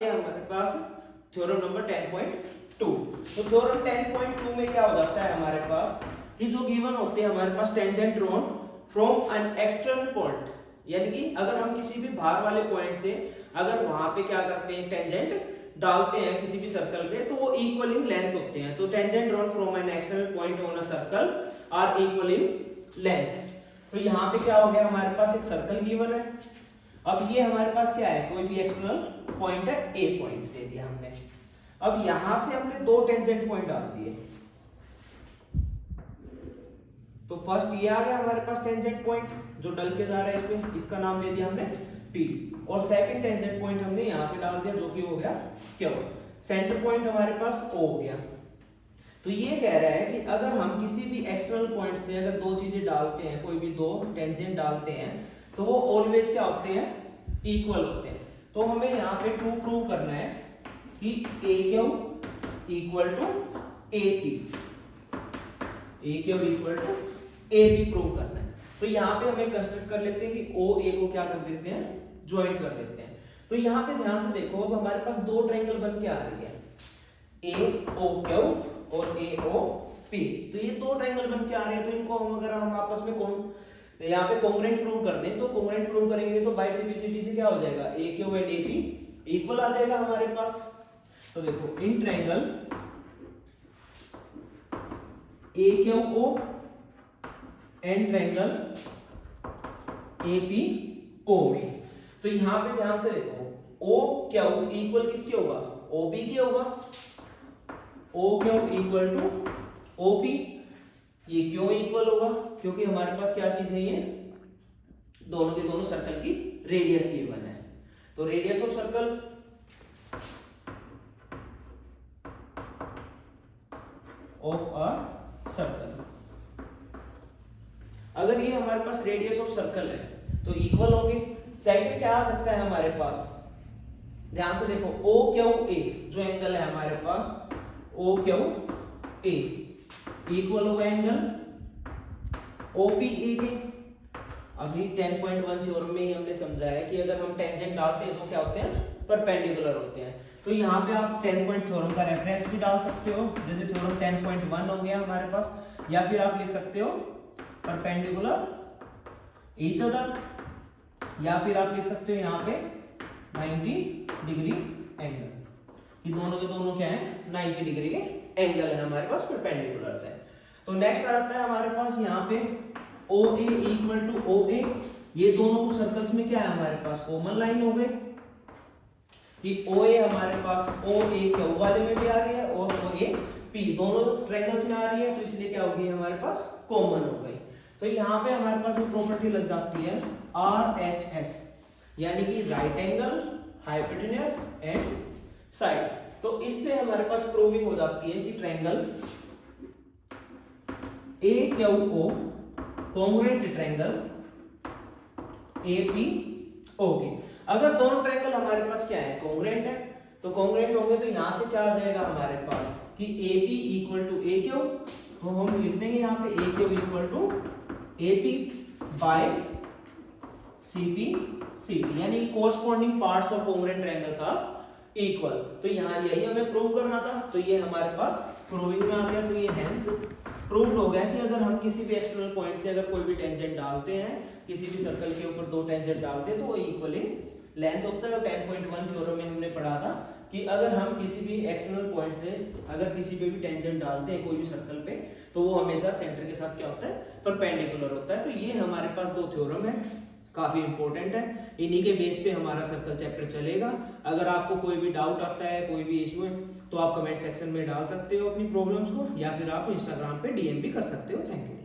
हमारे पास theorem number 10.2। तो theorem 10.2 में क्या हो जाता है हमारे पास कि जो गिवन होते हैं हमारे पास tangent drawn from an external point, यानी कि अगर हम किसी भी बाहर वाले पॉइंट से अगर वहां पे क्या करते हैं टेंजेंट डालते हैं किसी भी सर्कल पे तो वो इक्वल इन लेंथ होते हैं। तो tangent drawn from an external point on a circle are equal in length. तो यहाँ पे क्या हो गया, हमारे पास एक सर्कल गिवन है। अब ये हमारे पास क्या है, कोई भी एक्सटर्नल पॉइंट है, ए पॉइंट दे दिया हमने। अब यहां से हमने दो टेंजेंट पॉइंट डाल दिए। तो फर्स्ट ये आ गया हमारे पास टेंजेंट पॉइंट जो डल के जा रहा है, इसमें इसका नाम दे दिया हमने P। और सेकंड टेंजेंट पॉइंट हमने यहां से डाल दिया जो कि हो गया Q। सेंटर पॉइंट हमारे पास O हो गया। तो ये कह रहा है कि अगर हम किसी भी एक्सटर्नल पॉइंट से अगर दो चीजें डालते हैं, कोई भी दो टेंजेंट डालते हैं, तो वो ऑलवेज क्या होते हैं, इक्वल होते हैं। तो हमें यहाँ पे ट्रू प्रूव करना है कि AQ equal to AP, AQ equal to AB prove करना है। तो यहाँ पे हमें कंस्ट्रक्ट कर लेते हैं कि OA को क्या कर देते हैं, ज्वाइंट कर देते हैं। तो यहाँ पे ध्यान से देखो, अब हमारे पास दो ट्रायंगल बन के आ रही है, AOQ और AOP। तो ये दो ट्रायंगल बन के आ रहे हैं, तो इनको हम अगर हम आपस में यहाँ पे कॉन्ग्रुएंट प्रूव कर दें, तो कॉन्ग्रुएंट प्रूव करेंगे तो बाई CBCD से क्या हो जाएगा, AQ एंड AP इक्वल आ जाएगा हमारे पास। तो देखो in triangle AQO and triangle APO में, तो यहाँ पे ध्यान से देखो OQ इक्वल किसके होगा, OP के होगा। OQ इक्वल टू OP, ये क्यों इक्वल होगा, क्योंकि हमारे पास क्या चीज है, ये दोनों के दोनों सर्कल की रेडियस गिवन है। तो radius of circle of a circle, अगर ये हमारे पास रेडियस ऑफ सर्कल है तो इक्वल होंगे। सेकंड क्या आ सकता है हमारे पास, ध्यान से देखो OQA जो एंगल है हमारे पास OQA इक्वल होगा एंगल OPA के। अभी 10.1 थ्योरम में ही हमने समझा है कि अगर हम टेंजेंट डालते हैं तो क्या होते हैं, परपेंडिकुलर होते हैं। तो यहाँ पे आप 10 पॉइंट थ्योरम का रेफरेंस भी डाल सकते हो, जैसे थ्योरम 10.1 हो गया हमारे पास, या फिर आप लिख सकते हो परपेंडिकुलर ईच अदर, या फिर आप लिख सकते हो यहाँ पे 90 डिग्री एंगल, कि दोनों के दोनों क्या है, 90 डिग्री के एंगल है हमारे पास, परपेंडिकुलर है। तो नेक्स्ट आ जाता है हमारे पास यहाँ पे OA इक्वल टू OA। ये दोनों सर्कल्स में क्या है हमारे पास, कॉमन लाइन हो गई कि OA हमारे पास OAQ वाले में भी आ रही है और OAP दोनों ट्रायंगल्स में आ रही है, तो इसलिए क्या हो गई हमारे पास, कॉमन हो गई। तो यहाँ पे हमारे पास जो प्रॉपर्टी लग जाती है RHS, यानी कि right angle, hypotenuse and side. तो इससे हमारे पास प्रूविंग हो जाती है कि triangle AQO congruent triangle APO की। अगर दोनों ट्रायंगल हमारे पास क्या है, कॉन्ग्रुएंट है, तो कॉन्ग्रुएंट होंगे तो यहां से क्या आ जाएगा हमारे पास कि AB इक्वल टू AQ। तो हम लिख देंगे यहाँ पे AQ equal to AP by CP, यानी corresponding parts of congruent triangles are equal. तो यहाँ यही हमें प्रूव करना था, तो ये हमारे पास प्रूविंग में आ गया। तो ये हेंस प्रूव्ड हो गया कि अगर हम किसी भी एक्सटर्नल पॉइंट से अगर कोई भी टेंजेंट डालते हैं, किसी भी सर्कल के ऊपर दो टेंजेंट डालते हैं, तो वो इक्वल इन लेंथ होता है। और 10.1 थ्योरम में हमने पढ़ा था कि अगर हम किसी भी एक्सटर्नल पॉइंट से अगर किसी पे भी टेंजेंट डालते हैं कोई भी सर्कल पे, तो वो हमेशा सेंटर के साथ क्या होता है, परपेंडिकुलर होता है। तो ये हमारे पास दो थ्योरम है, काफी इंपॉर्टेंट है, इन्हीं के बेस पे हमारा सर्कल चैप्टर चलेगा। अगर आपको कोई भी डाउट आता है, कोई भी इशू है, तो आप कमेंट सेक्शन में डाल सकते हो अपनी प्रॉब्लम्स को, या फिर आप इंस्टाग्राम पे DM भी कर सकते हो। Thank you.